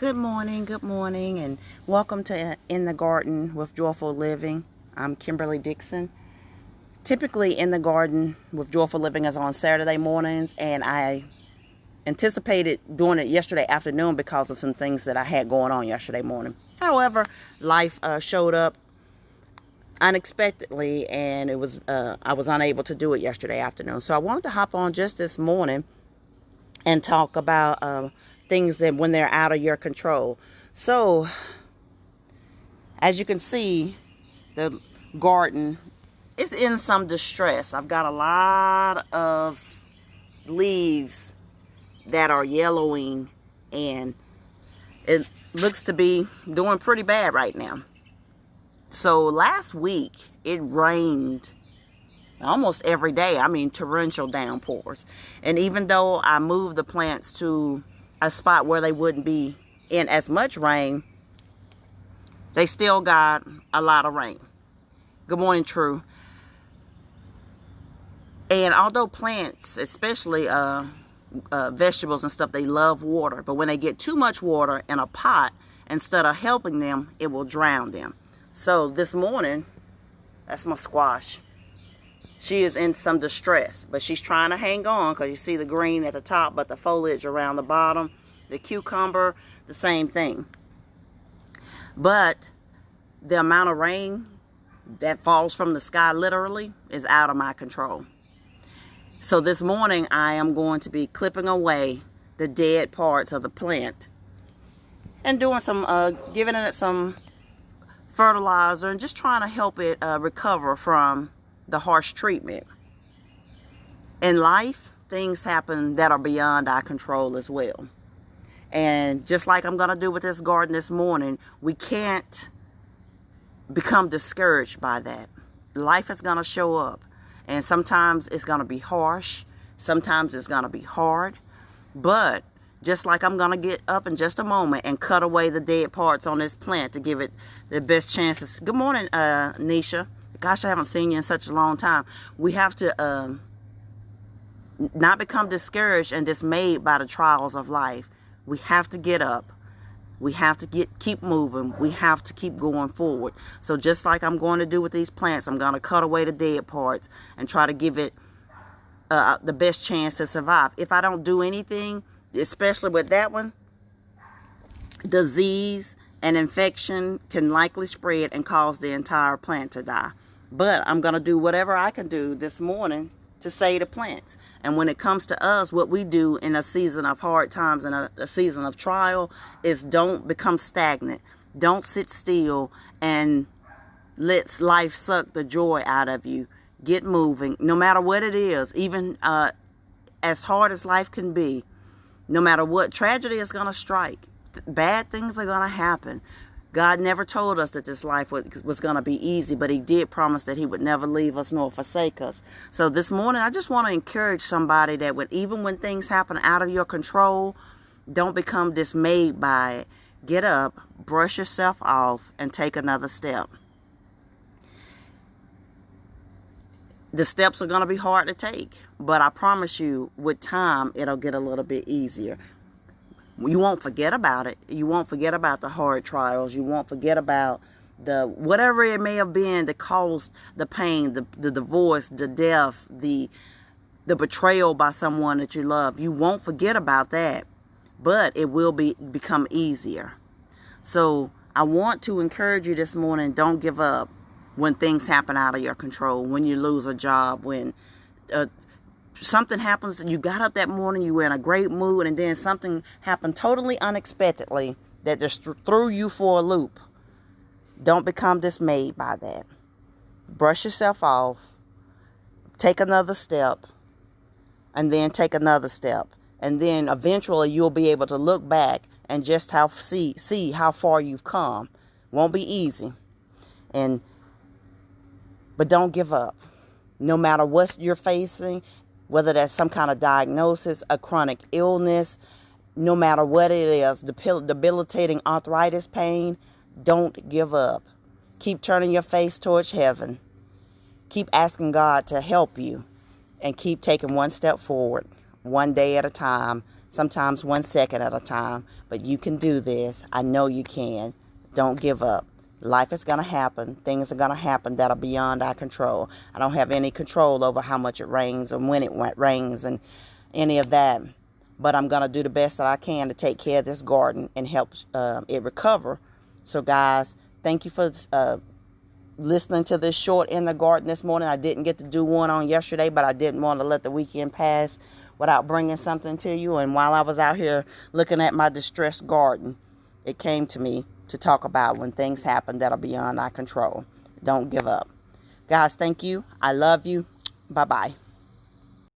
Good morning, and welcome to In the Garden with Joyful Living. I'm Kimberly Dixon. Typically, In the Garden with Joyful Living is on Saturday mornings, and I anticipated doing it yesterday afternoon because of some things that I had going on yesterday morning. However, life showed up unexpectedly, and I was unable to do it yesterday afternoon. So I wanted to hop on just this morning and talk about things that when they're out of your control. So, as you can see, the garden is in some distress. I've got a lot of leaves that are yellowing, and it looks to be doing pretty bad right now. So last week it rained almost every day. I mean, torrential downpours. And even though I moved the plants to a spot where they wouldn't be in as much rain, they still got a lot of rain. Good morning, True. And although plants, especially vegetables and stuff, they love water. But when they get too much water in a pot, instead of helping them, it will drown them. So this morning, that's my squash. She is in some distress, but she's trying to hang on because you see the green at the top, but the foliage around the bottom. The cucumber, the same thing. But the amount of rain that falls from the sky literally is out of my control. So this morning I am going to be clipping away the dead parts of the plant and doing some, giving it some fertilizer and just trying to help it recover from the harsh treatment. In life, things happen that are beyond our control as well. And just like I'm going to do with this garden this morning, we can't become discouraged by that. Life is going to show up. And sometimes it's going to be harsh. Sometimes it's going to be hard. But just like I'm going to get up in just a moment and cut away the dead parts on this plant to give it the best chances. Good morning, Nisha. Gosh, I haven't seen you in such a long time. We have to not become discouraged and dismayed by the trials of life. We have to get up. We have to keep moving. We have to keep going forward. So just like I'm going to do with these plants, I'm going to cut away the dead parts and try to give it the best chance to survive. If I don't do anything, especially with that one, disease and infection can likely spread and cause the entire plant to die. But I'm going to do whatever I can do this morning to save the plants. And when it comes to us, what we do in a season of hard times and a season of trial is don't become stagnant. Don't sit still and let life suck the joy out of you. Get moving, no matter what it is, even as hard as life can be. No matter what, tragedy is going to strike. Bad things are going to happen. God never told us that this life was going to be easy, but he did promise that he would never leave us nor forsake us. So this morning, I just want to encourage somebody that even when things happen out of your control, don't become dismayed by it. Get up, brush yourself off, and take another step. The steps are going to be hard to take, but I promise you, with time, it'll get a little bit easier. You won't forget about it. You won't forget about the hard trials. You won't forget about the whatever it may have been that caused the pain, the divorce, the death, the betrayal by someone that you love. You won't forget about that, but it will become easier. So I want to encourage you this morning, don't give up when things happen out of your control, when you lose a job, when something happens and you got up that morning, you were in a great mood, and then something happened totally unexpectedly that just threw you for a loop. Don't become dismayed by that. Brush yourself off, take another step, and then take another step. And then eventually you'll be able to look back and just see how far you've come. Won't be easy. But don't give up. No matter what you're facing, whether that's some kind of diagnosis, a chronic illness, no matter what it is, debilitating arthritis pain, don't give up. Keep turning your face towards heaven. Keep asking God to help you and keep taking one step forward, one day at a time, sometimes 1 second at a time. But you can do this. I know you can. Don't give up. Life is going to happen. Things are going to happen that are beyond our control. I don't have any control over how much it rains or when it rains and any of that. But I'm going to do the best that I can to take care of this garden and help it recover. So, guys, thank you for listening to this short in the garden this morning. I didn't get to do one on yesterday, but I didn't want to let the weekend pass without bringing something to you. And while I was out here looking at my distressed garden, it came to me to talk about when things happen that are beyond our control. Don't give up. Guys, thank you. I love you. Bye-bye.